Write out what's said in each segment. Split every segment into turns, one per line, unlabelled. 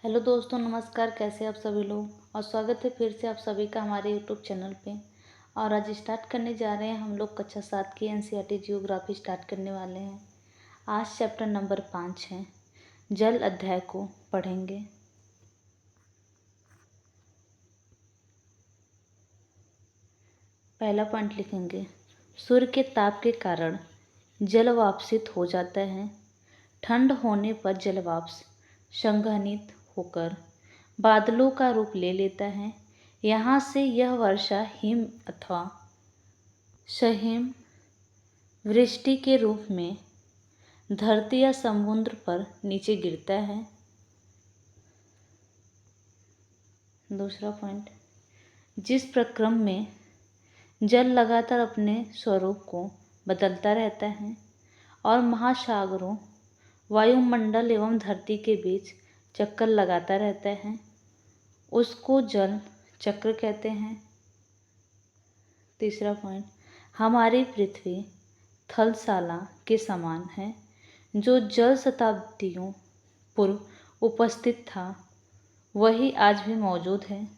Hello दोस्तों, नमस्कार। कैसे आप सभी लोग। और स्वागत है फिर से आप सभी का हमारे यूट्यूब चैनल पे। और आज स्टार्ट करने जा रहे हैं हम लोग कक्षा 7 की एनसीईआरटी जियोग्राफी स्टार्ट करने वाले हैं। आज चैप्टर नंबर 5 है, जल अध्याय को पढ़ेंगे। पहला पॉइंट लिखेंगे, सूर्य के ताप के कारण जल वाष्पित हो जाता है। ठंड होने पर जल वाष्प संघनित होकर बादलों का रूप ले लेता है। यहाँ से यह वर्षा हिम अथवा सहिम वृष्टि के रूप में धरती या समुद्र पर नीचे गिरता है। दूसरा पॉइंट, जिस प्रक्रम में जल लगातार अपने स्वरूप को बदलता रहता है और महासागरों, वायुमंडल एवं धरती के बीच चक्कर लगाता रहता है, उसको जल चक्र कहते हैं। तीसरा पॉइंट, हमारी पृथ्वी थलशाला के समान है, जो जल शताब्दियों पूर्व उपस्थित था, वही आज भी मौजूद है।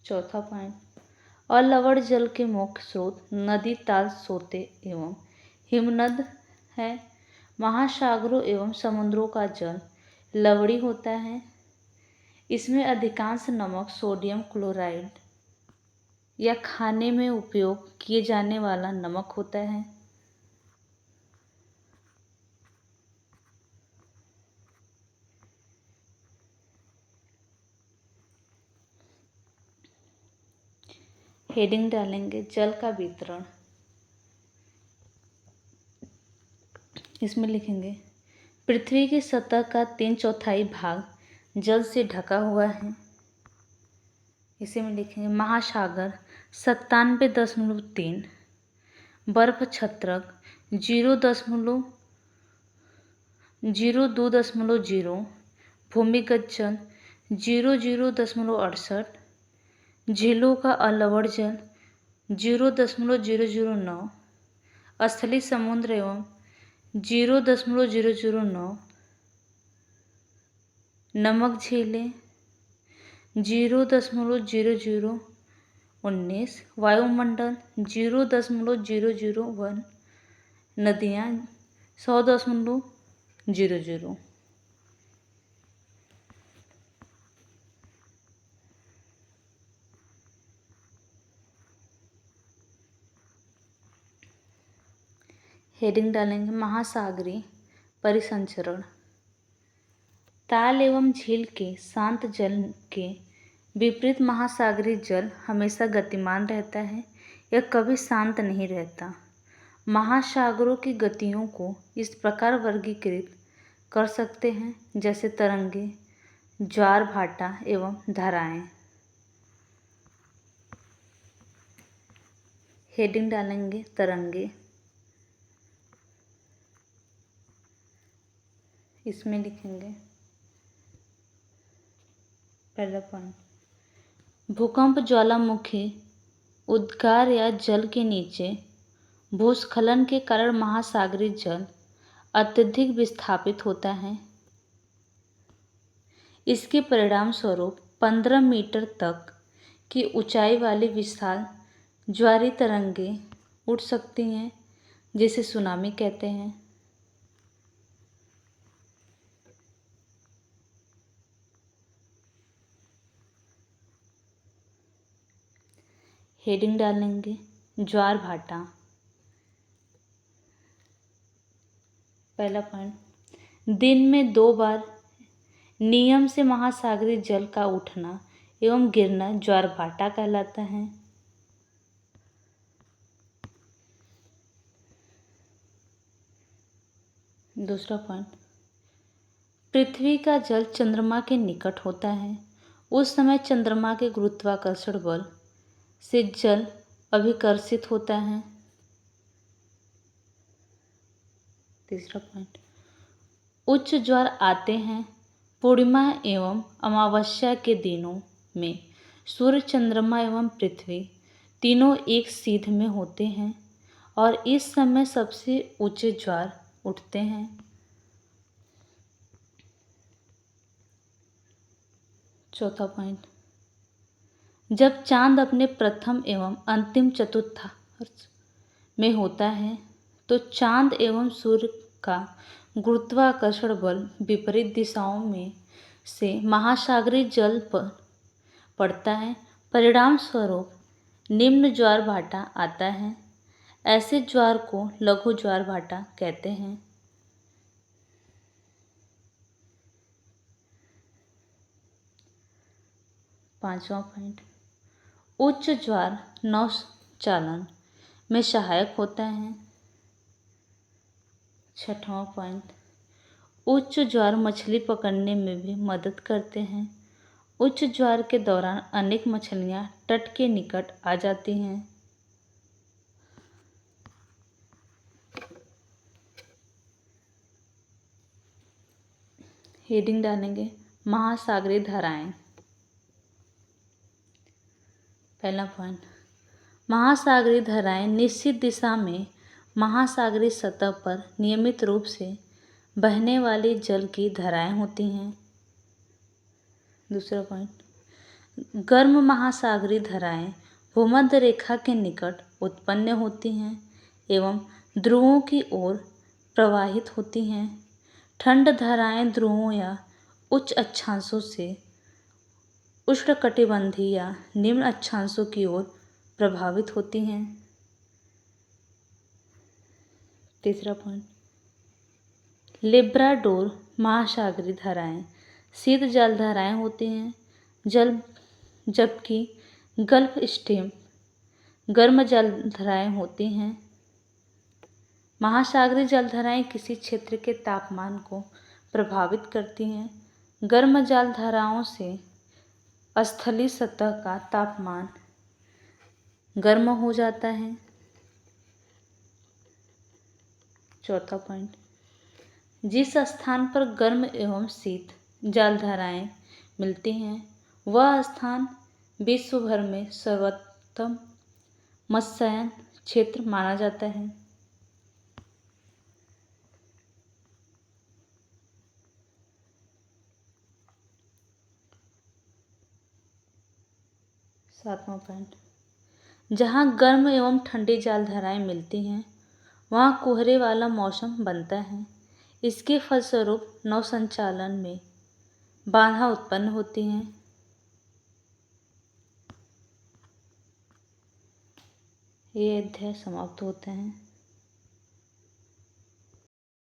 चौथा पॉइंट, अलवण जल के मुख्य स्रोत नदी, ताल, सोते एवं हिमनद है। महासागरों एवं समुद्रों का जल लवणी होता है। इसमें अधिकांश नमक सोडियम क्लोराइड या खाने में उपयोग किए जाने वाला नमक होता है। हेडिंग डालेंगे, जल का वितरण। इसमें लिखेंगे, पृथ्वी की सतह का 3/4 भाग जल से ढका हुआ है। इसी में लिखेंगे, महासागर 97.3, बर्फ छत्रक 0.02.0, भूमिगत जल 0.68, झीलों का अलवण जल 0.009, स्थलीय समुद्र एवं 0.009, नमक झीलें 0.0019, वायुमंडल 0.001, नदियाँ 100.00। हेडिंग डालेंगे, महासागरीय परिसंचरण। ताल एवं झील के शांत जल के विपरीत महासागरीय जल हमेशा गतिमान रहता है, यह कभी शांत नहीं रहता। महासागरों की गतियों को इस प्रकार वर्गीकृत कर सकते हैं, जैसे तरंगे, ज्वार भाटा एवं धाराएं। हेडिंग डालेंगे, तरंगे। इसमें लिखेंगे, पहला पॉइंट, भूकंप, ज्वालामुखी उद्गार या जल के नीचे भूस्खलन के कारण महासागरीय जल अत्यधिक विस्थापित होता है। इसके परिणाम स्वरूप 15 मीटर तक की ऊंचाई वाली विशाल ज्वारीय तरंगें उठ सकती हैं, जिसे सुनामी कहते हैं। हेडिंग डालेंगे, ज्वार भाटा। पहला पॉइंट, दिन में 2 बार नियम से महासागरीय जल का उठना एवं गिरना ज्वार भाटा कहलाता है। दूसरा पॉइंट, पृथ्वी का जल चंद्रमा के निकट होता है, उस समय चंद्रमा के गुरुत्वाकर्षण बल से जल अभिकर्षित होता है। तीसरा पॉइंट, उच्च ज्वार आते हैं पूर्णिमा एवं अमावस्या के दिनों में। सूर्य, चंद्रमा एवं पृथ्वी तीनों एक सीध में होते हैं और इस समय सबसे ऊंचे ज्वार उठते हैं। चौथा पॉइंट, जब चांद अपने प्रथम एवं अंतिम चतुर्थांश में होता है तो चांद एवं सूर्य का गुरुत्वाकर्षण बल विपरीत दिशाओं में से महासागरीय जल पर पड़ता है। परिणाम स्वरूप निम्न ज्वार भाटा आता है। ऐसे ज्वार को लघु ज्वार भाटा कहते हैं। पांचवा पॉइंट, उच्च ज्वार नौचालन में सहायक होता है। छठवां पॉइंट, उच्च ज्वार मछली पकड़ने में भी मदद करते हैं। उच्च ज्वार के दौरान अनेक मछलियां तट के निकट आ जाती हैं। हेडिंग डालेंगे महासागरीय धाराएं। पहला पॉइंट, महासागरीय धाराएं निश्चित दिशा में महासागरीय सतह पर नियमित रूप से बहने वाली जल की धाराएं होती हैं। दूसरा पॉइंट, गर्म महासागरीय धाराएं भूमध्य रेखा के निकट उत्पन्न होती हैं एवं ध्रुवों की ओर प्रवाहित होती हैं। ठंड धाराएं ध्रुवों या उच्च अक्षांशों से उष्णकटिबंधीय या निम्न अक्षांशों की ओर प्रभावित होती हैं। तीसरा पॉइंट, लेब्राडोर महासागरीय धाराएं शीत जल धाराएं होती हैं जबकि गल्फ स्ट्रीम गर्म जल धाराएं होती हैं। महासागरीय जलधाराएं किसी क्षेत्र के तापमान को प्रभावित करती हैं। गर्म जलधाराओं से स्थलीय सतह का तापमान गर्म हो जाता है। चौथा पॉइंट, जिस स्थान पर गर्म एवं शीत जलधाराएं मिलती हैं वह स्थान विश्व भर में सर्वोत्तम मत्स्यायन क्षेत्र माना जाता है। सातवां पॉइंट, जहाँ गर्म एवं ठंडी जलधाराएं मिलती हैं वहाँ कोहरे वाला मौसम बनता है। इसके फलस्वरूप नौसंचालन में बाधा उत्पन्न होती है। ये अध्याय समाप्त होते हैं।